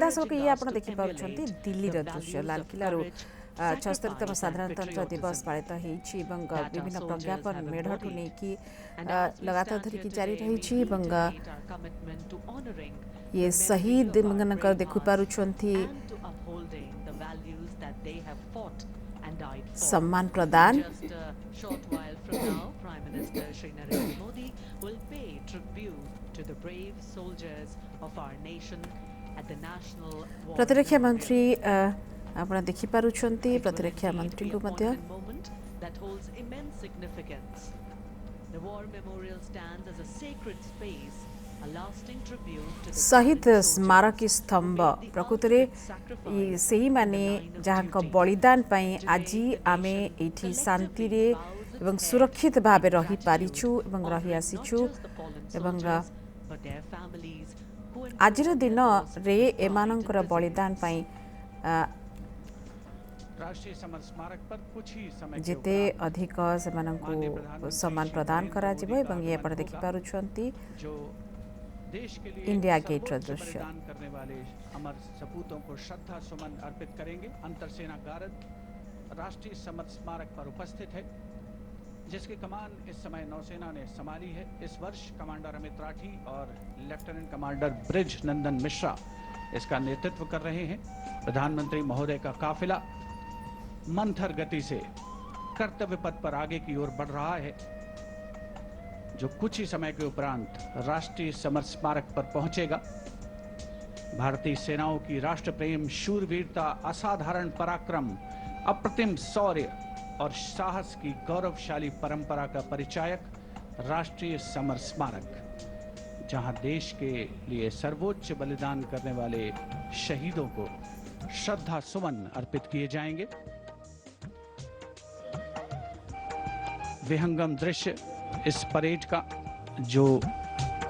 सीधासख ये आप देखिपुंट दिल्ली दृश्य लालकिलू 76तम साधारणतंत्र दिवस पालित होती विभिन्न प्रज्ञापन मेढ़ नहीं कि लगातार धरिकी जारी रही ये शहीद मनक देखिपुंट सम्मान प्रदान प्रतिरक्षा मंत्री आप देखिपुंट प्रतिरक्षा मंत्री को शहीद स्मारकी स्तंभ प्रकृत में से ही माने जहाँ बलिदान पाई आज आमे एठी शांति रे एवं सुरक्षित भाव रही पारिछु एवं रही आसीछु एवं आजिर दिन रे एमानंकर बलिदान पाई राष्ट्रीय समर स्मारक पर कुछ ही समय जिते अधिक से सम्मान प्रदान करा जिवो एवं ये पर देखि पारुछंती जो देश के लिए इंडिया गेट दृश्य बलिदान करने वाले अमर सपूतों को श्रद्धा सुमन अर्पित करेंगे। अंतर सेना गारद राष्ट्रीय समर स्मारक पर उपस्थित है, जिसकी कमान इस समय नौसेना ने संभाली है। इस वर्ष कमांडर अमित राठी और लेफ्टिनेंट कमांडर ब्रिज नंदन मिश्रा इसका नेतृत्व कर रहे हैं। प्रधानमंत्री महोदय का काफिला मंथर गति से कर्तव्य पथ पर आगे की ओर बढ़ रहा है, जो कुछ ही समय के उपरांत राष्ट्रीय समर स्मारक पर पहुंचेगा। भारतीय सेनाओं की राष्ट्र प्रेम, शूरवीरता, असाधारण पराक्रम, अप्रतिम शौर्य और साहस की गौरवशाली परंपरा का परिचायक राष्ट्रीय समर स्मारक, जहां देश के लिए सर्वोच्च बलिदान करने वाले शहीदों को श्रद्धा सुमन अर्पित किए जाएंगे। विहंगम दृश्य इस परेड का, जो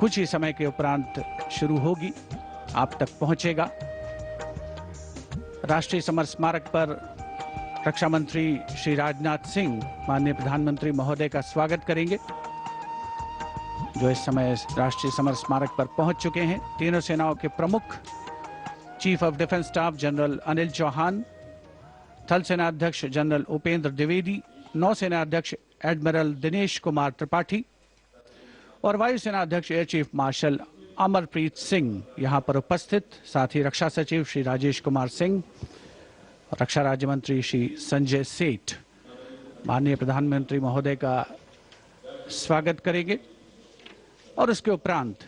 कुछ ही समय के उपरांत शुरू होगी, आप तक पहुंचेगा। राष्ट्रीय समर स्मारक पर रक्षा मंत्री श्री राजनाथ सिंह माननीय प्रधानमंत्री महोदय का स्वागत करेंगे, जो इस समय राष्ट्रीय समर स्मारक पर पहुंच चुके हैं। तीनों सेनाओं के प्रमुख chief of defence staff general Anil Chauhan, थल सेना अध्यक्ष जनरल उपेंद्र द्विवेदी, नौसेना अध्यक्ष एडमिरल दिनेश कुमार त्रिपाठी और वायुसेना अध्यक्ष air chief marshal Amarpreet Singh यहां पर उपस्थित। साथ ही रक्षा सचिव श्री राजेश कुमार सिंह, रक्षा राज्य मंत्री श्री संजय सेठ माननीय प्रधानमंत्री महोदय का स्वागत करेंगे और उसके उपरांत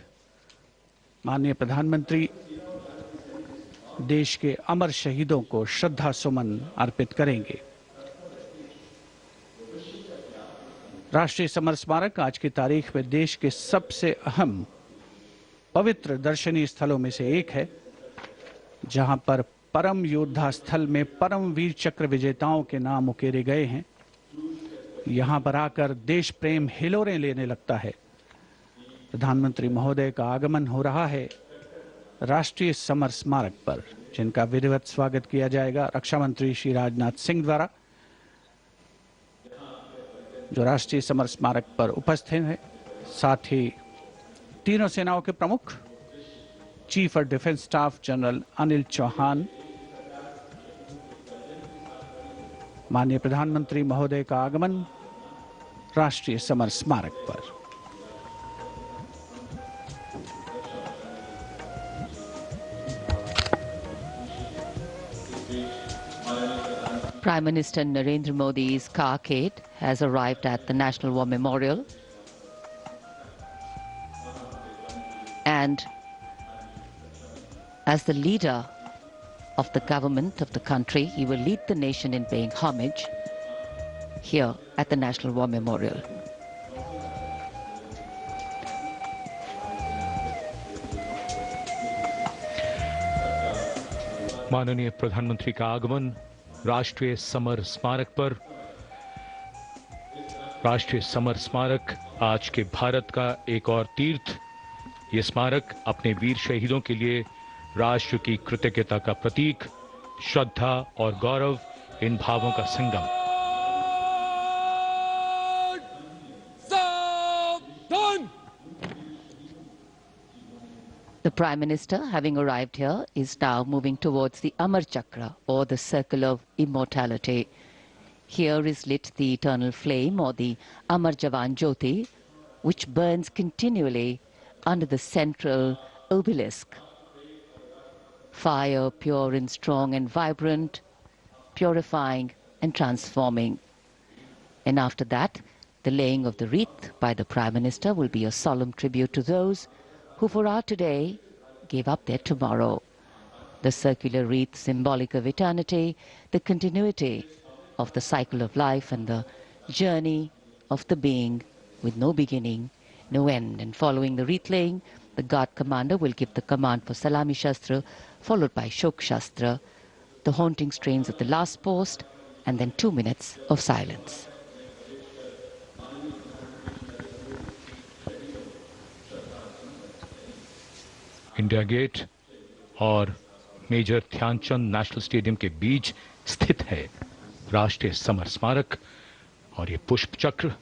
माननीय प्रधानमंत्री देश के अमर शहीदों को श्रद्धा सुमन अर्पित करेंगे। राष्ट्रीय समर स्मारक आज की तारीख में देश के सबसे अहम पवित्र दर्शनीय स्थलों में से एक है, जहां पर परम योद्धा स्थल में परम वीर चक्र विजेताओं के नाम उकेरे गए हैं। यहां पर आकर देश प्रेम हिलोरें लेने लगता है। प्रधानमंत्री महोदय का आगमन हो रहा है राष्ट्रीय समर स्मारक पर, जिनका विधिवत स्वागत किया जाएगा रक्षा मंत्री श्री राजनाथ सिंह द्वारा, जो राष्ट्रीय समर स्मारक पर उपस्थित हैं। साथ ही तीनों सेनाओं के प्रमुख chief of defence staff general Anil Chauhan माननीय प्रधानमंत्री महोदय का आगमन राष्ट्रीय समर स्मारक पर। Prime Minister Narendra Modi's carcade has arrived at the National War Memorial, and as the leader of the government of the country, he will lead the nation in paying homage here at the National War Memorial. माननीय प्रधानमंत्री का आगमन राष्ट्रीय summer स्मारक पर। राष्ट्रीय summer स्मारक आज के भारत का एक और तीर्थ। ये स्मारक अपने वीर शहीदों के लिए राष्ट्र की कृतज्ञता का प्रतीक, श्रद्धा और गौरव, इन भावों का संगम। The Prime Minister, having arrived here, is now moving towards the Amar Chakra, or the Circle of Immortality. Here is lit the eternal flame, or the Amar Jawan Jyoti, which burns continually under the central obelisk. Fire, pure and strong and vibrant, purifying and transforming. And after that, the laying of the wreath by the Prime Minister will be a solemn tribute to those who for our today gave up their tomorrow. The circular wreath, symbolic of eternity, the continuity of the cycle of life and the journey of the being with no beginning, no end. And following the wreath laying, the guard commander will give the command for Salami Shastra, followed by Shok Shastra, the haunting strains of the last post, and then 2 minutes of silence. India Gate और major Dhyanchand national stadium के बीच स्थित है राष्ट्रीय summer स्मारक और ये पुष्प चक्र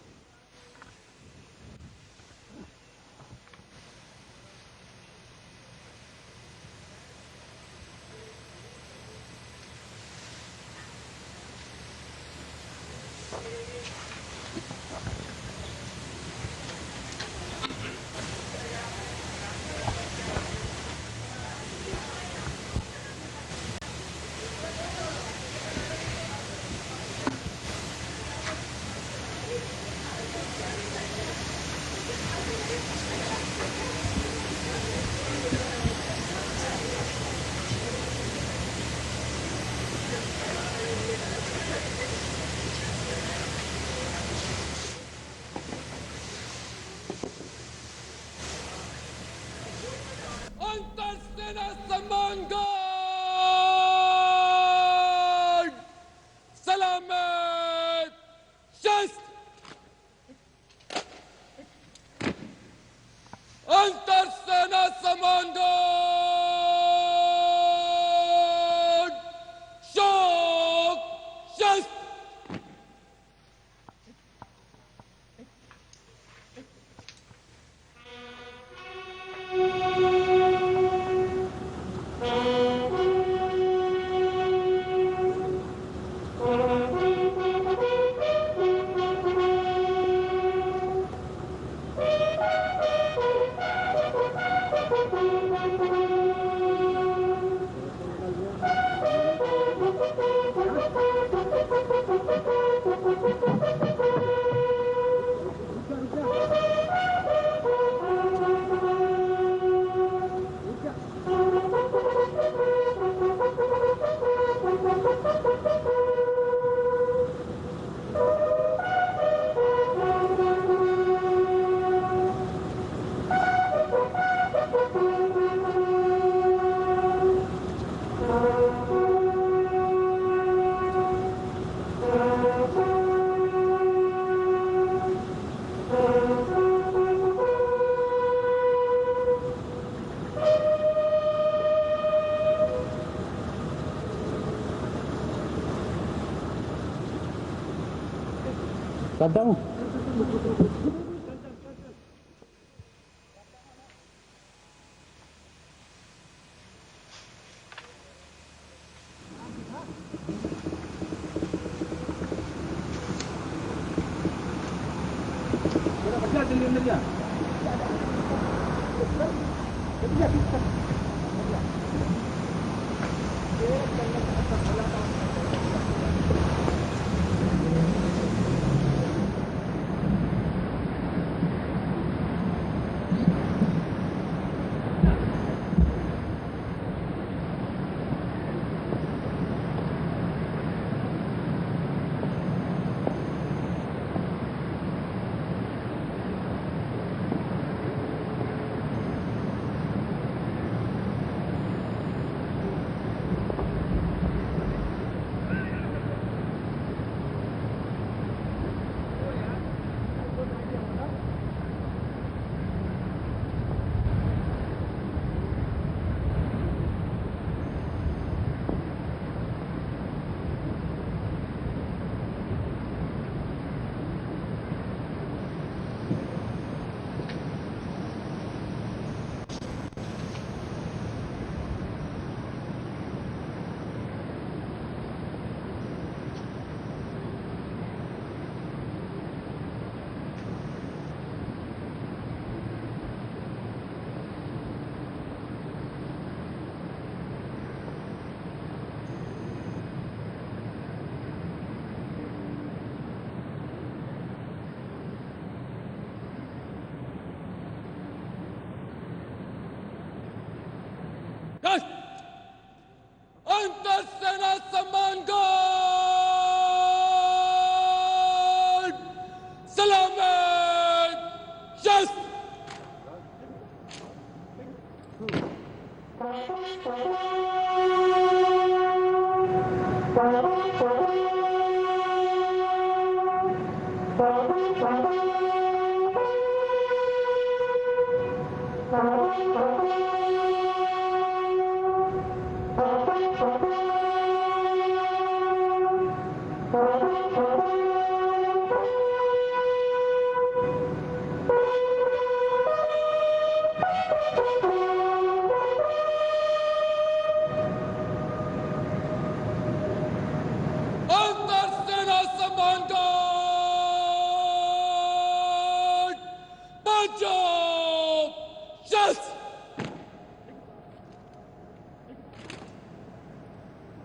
Kadang.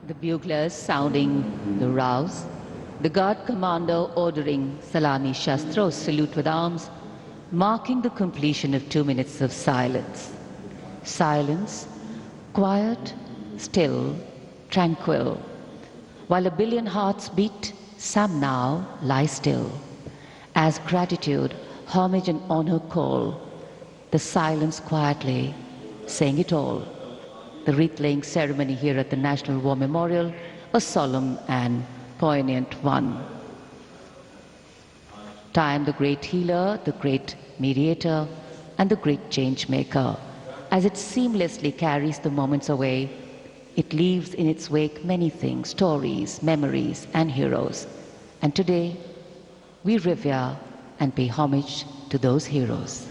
The buglers sounding the rouse, the guard commander ordering Salami Shastros salute with arms, marking the completion of 2 minutes of silence. Silence, quiet, still, tranquil. While a billion hearts beat, some now lie still. As gratitude, homage and honor call, the silence quietly saying it all. The wreath-laying ceremony here at the National War Memorial, a solemn and poignant one. Time, the great healer, the great mediator, and the great change maker. As it seamlessly carries the moments away, it leaves in its wake many things, stories, memories, and heroes. And today, we revere and pay homage to those heroes.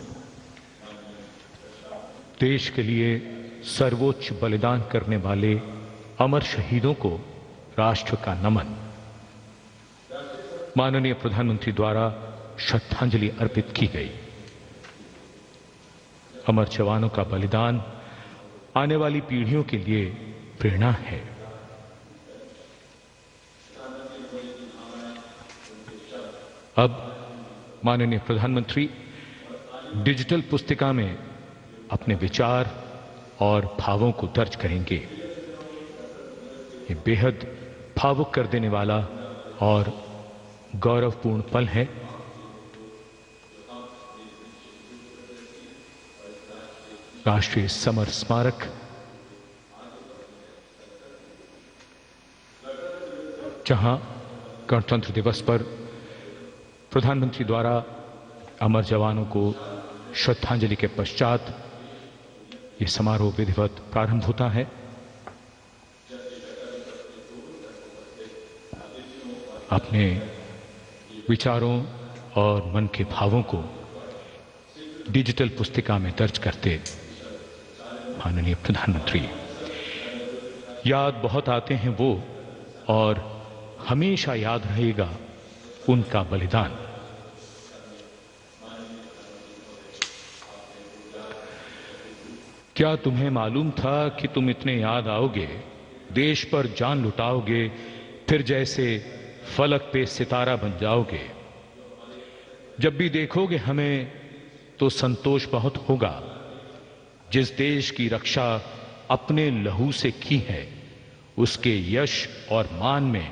देश के लिए सर्वोच्च बलिदान करने वाले अमर शहीदों को राष्ट्र का नमन। माननीय प्रधानमंत्री द्वारा श्रद्धांजलि अर्पित की गई। अमर जवानों का बलिदान आने वाली पीढ़ियों के लिए प्रेरणा है। अब माननीय प्रधानमंत्री डिजिटल पुस्तिका में अपने विचार और भावों को दर्ज करेंगे। ये बेहद भावुक कर देने वाला और गौरवपूर्ण पल है। राष्ट्रीय समर स्मारक जहां गणतंत्र दिवस पर प्रधानमंत्री द्वारा अमर जवानों को श्रद्धांजलि के पश्चात ये समारोह विधिवत प्रारंभ होता है। अपने विचारों और मन के भावों को डिजिटल पुस्तिका में दर्ज करते माननीय प्रधानमंत्री, याद बहुत आते हैं वो और हमेशा याद रहेगा उनका बलिदान। क्या तुम्हें मालूम था कि तुम इतने याद आओगे, देश पर जान लुटाओगे, फिर जैसे फलक पे सितारा बन जाओगे। जब भी देखोगे हमें तो संतोष बहुत होगा। जिस देश की रक्षा अपने लहू से की है, उसके यश और मान में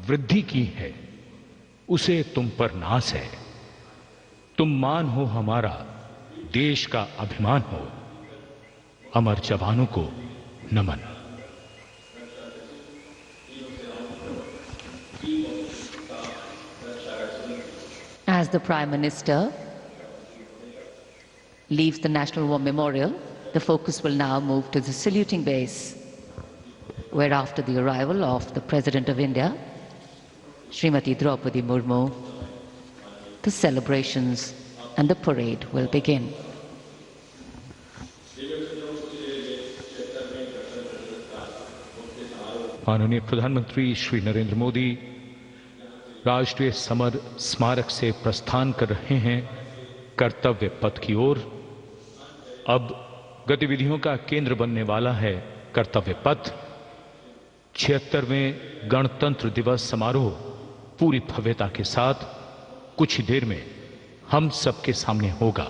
वृद्धि की है, उसे तुम पर नाज है। तुम मान हो हमारा, देश का अभिमान हो। अमर जवानों को नमन। As the Prime Minister leaves the National War Memorial, the focus will now move to the saluting base, where after the arrival of the President of India, Srimati Draupadi Murmu, the celebrations and the parade will begin. माननीय प्रधानमंत्री श्री नरेंद्र मोदी राष्ट्रीय summer स्मारक से प्रस्थान कर रहे हैं कर्तव्य पथ की ओर। अब गतिविधियों का केंद्र बनने वाला है कर्तव्य पथ। 76वें गणतंत्र दिवस समारोह पूरी भव्यता के साथ कुछ ही देर में हम सबके सामने होगा।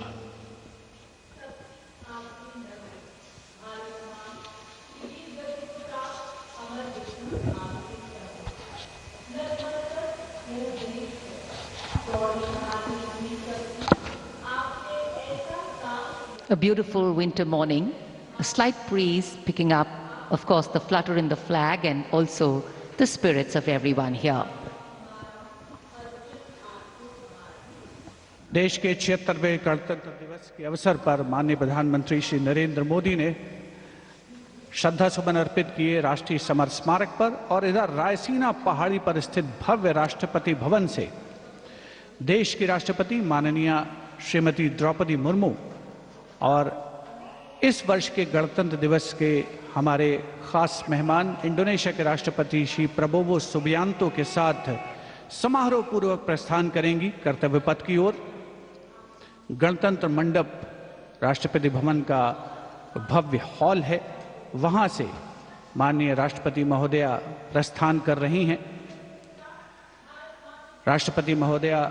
A beautiful winter morning, a slight breeze picking up, of course, the flutter in the flag and also the spirits of everyone here. देश के 76वें गणतंत्र दिवस के अवसर पर माननीय प्रधानमंत्री श्री नरेंद्र मोदी ने श्रद्धा सुमन अर्पित किए राष्ट्रीय समर स्मारक पर और इधर रायसीना पहाड़ी पर स्थित भव्य राष्ट्रपति भवन से देश की राष्ट्रपति माननीय श्रीमती द्रौपदी मुर्मू और इस वर्ष के गणतंत्र दिवस के हमारे खास मेहमान इंडोनेशिया के राष्ट्रपति श्री प्रबोवो सुबियांतो के साथ समारोह पूर्वक प्रस्थान करेंगी कर्तव्य पथ की ओर। गणतंत्र मंडप राष्ट्रपति भवन का भव्य हॉल है, वहां से माननीय राष्ट्रपति महोदया प्रस्थान कर रही हैं। राष्ट्रपति महोदया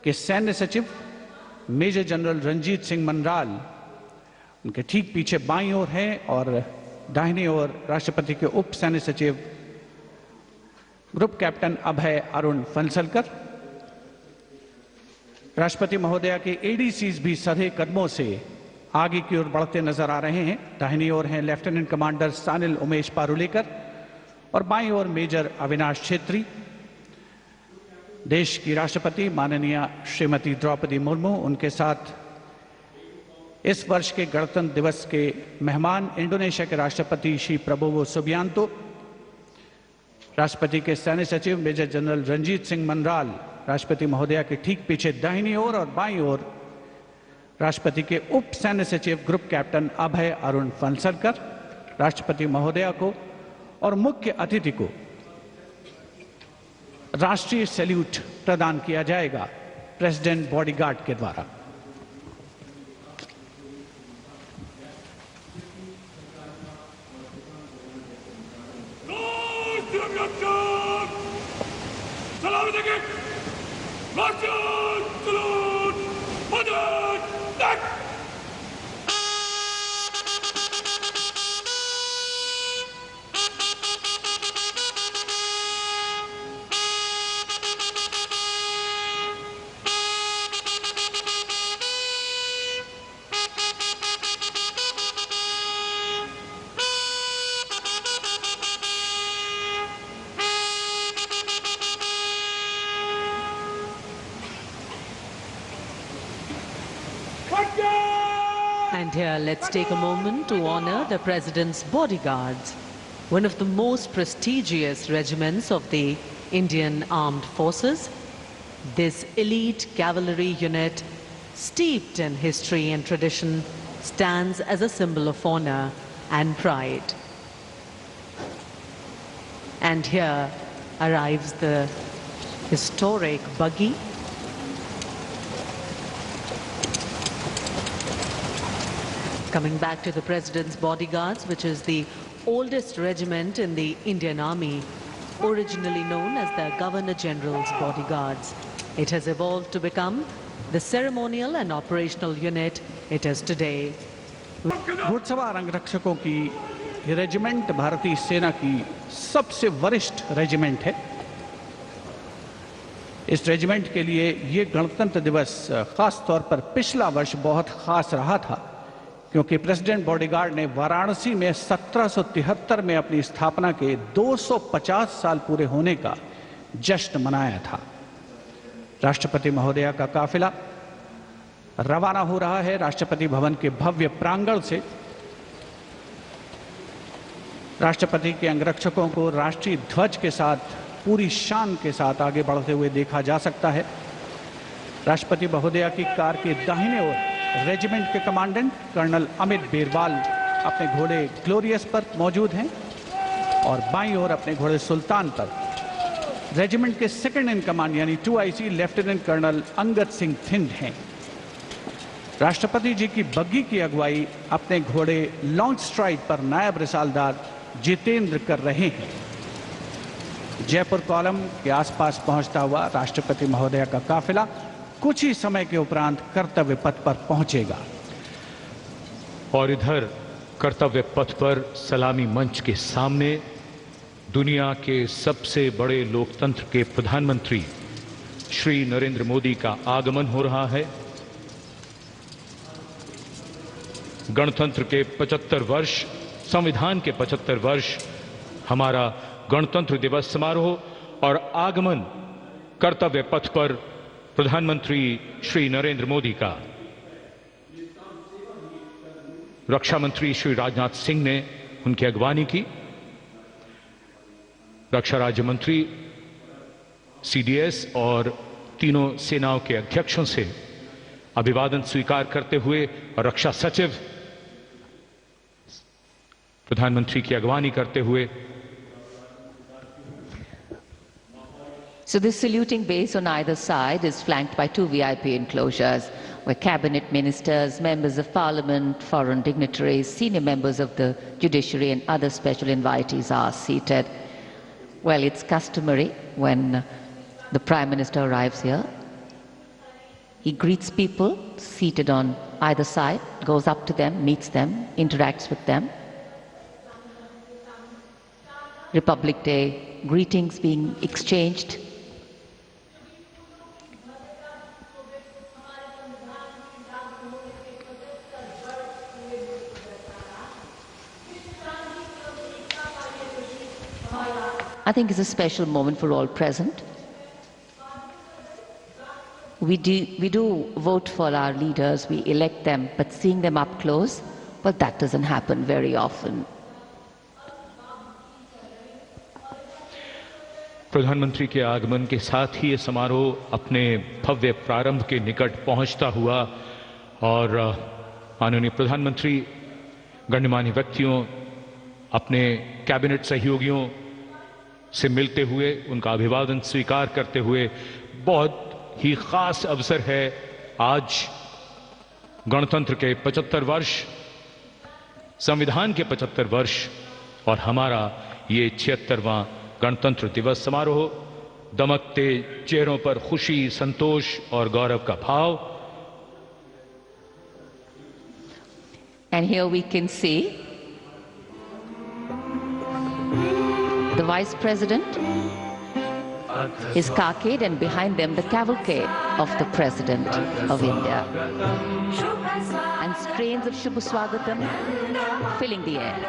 के सैन्य सचिव मेजर जनरल रंजीत सिंह मनराल उनके ठीक पीछे बाईं ओर हैं और दाहिनी ओर राष्ट्रपति के उप सैन्य सचिव ग्रुप कैप्टन अभय अरुण फंसलकर। राष्ट्रपति महोदया के एडीसीज भी सधे कदमों से आगे की ओर बढ़ते नजर आ रहे हैं। दाहिनी ओर हैं लेफ्टिनेंट कमांडर सानिल उमेश पारुलेकर और बाईं ओर मेजर अविनाश छेत्री। देश की राष्ट्रपति माननीय श्रीमती द्रौपदी मुर्मू, उनके साथ इस वर्ष के गणतंत्र दिवस के मेहमान इंडोनेशिया के राष्ट्रपति श्री प्रबोवो सुबियांतो, राष्ट्रपति के सैन्य सचिव मेजर जनरल रंजीत सिंह मनराल, राष्ट्रपति महोदया के ठीक पीछे दाहिनी ओर और बाईं ओर राष्ट्रपति के उप सैन्य सचिव ग्रुप कैप्टन अभय अरुण फंसलकर। राष्ट्रपति महोदया को और मुख्य अतिथि को राष्ट्रीय सैल्यूट प्रदान किया जाएगा प्रेसिडेंट बॉडीगार्ड के द्वारा। And here, let's take a moment to honor the President's bodyguards, one of the most prestigious regiments of the Indian Armed Forces. This elite cavalry unit, steeped in history and tradition, stands as a symbol of honor and pride. And here arrives the historic buggy. Coming back to the President's bodyguards, which is the oldest regiment in the Indian Army, originally known as the Governor General's bodyguards. It has evolved to become the ceremonial and operational unit it is today. घुड़सवार अंगरक्षकों की ये regiment भारतीय सेना की सबसे वरिष्ठ regiment है। इस रेजिमेंट के लिए ये गणतंत्र दिवस खास तौर पर पिछला वर्ष बहुत खास रहा था, क्योंकि प्रेसिडेंट बॉडीगार्ड ने वाराणसी में 1773 में अपनी स्थापना के 250 साल पूरे होने का जश्न मनाया था। राष्ट्रपति महोदया का काफिला रवाना हो रहा है राष्ट्रपति भवन के भव्य प्रांगण से। राष्ट्रपति के अंगरक्षकों को राष्ट्रीय ध्वज के साथ पूरी शान के साथ आगे बढ़ते हुए देखा जा सकता है। राष्ट्रपति महोदया की कार के दाहिने ओर रेजिमेंट के कमांडेंट कर्नल अमित बेरवाल अपने घोड़े ग्लोरियस पर मौजूद हैं और बाईं ओर अपने घोड़े सुल्तान पर रेजिमेंट के सेकंड इन कमांड यानी 2IC lieutenant colonel Angad Singh Thind हैं। राष्ट्रपति जी की बग्गी की अगुवाई अपने घोड़े लॉन्ग स्ट्राइड पर नायब रिसालदार जितेंद्र कर रहे हैं। जयपुर कॉलम के आसपास पहुंचता हुआ राष्ट्रपति महोदया का काफिला कुछ ही समय के उपरांत कर्तव्य पथ पर पहुंचेगा। और इधर कर्तव्य पथ पर सलामी मंच के सामने दुनिया के सबसे बड़े लोकतंत्र के प्रधानमंत्री श्री नरेंद्र मोदी का आगमन हो रहा है। गणतंत्र के 75 वर्ष, संविधान के 75 वर्ष, हमारा गणतंत्र दिवस समारोह और आगमन कर्तव्य पथ पर प्रधानमंत्री श्री नरेंद्र मोदी का। रक्षा मंत्री श्री राजनाथ सिंह ने उनकी अगवानी की। रक्षा राज्य मंत्री सीडीएस और तीनों सेनाओं के अध्यक्षों से अभिवादन स्वीकार करते हुए और रक्षा सचिव प्रधानमंत्री की अगवानी करते हुए। So this saluting base on either side is flanked by 2 VIP enclosures. where cabinet ministers, members of parliament, foreign dignitaries, senior members of the judiciary and other special invitees are seated. Well, it's customary when the Prime Minister arrives here. He greets people seated on either side, goes up to them, meets them, interacts with them. Republic Day greetings being exchanged. I think it's a special moment for all present. We do vote for our leaders, we elect them, but seeing them up close, well, that doesn't happen very often. प्रधानमंत्री के आगमन के साथ ही ये समारोह अपने भव्य प्रारंभ के निकट पहुंचता हुआ और माननीय प्रधानमंत्री गणमान्य व्यक्तियों, अपने कैबिनेट सहयोगियों से मिलते हुए, उनका अभिवादन स्वीकार करते हुए, बहुत ही खास अवसर है। आज गणतंत्र के 75 वर्ष, संविधान के 75 वर्ष और हमारा ये 76वां गणतंत्र दिवस समारोह, दमकते चेहरों पर खुशी, संतोष और गौरव का भाव। And here we can see the Vice President is carcade and behind them the cavalcade of the President of India. And strains of Shubh Swagatam filling the air.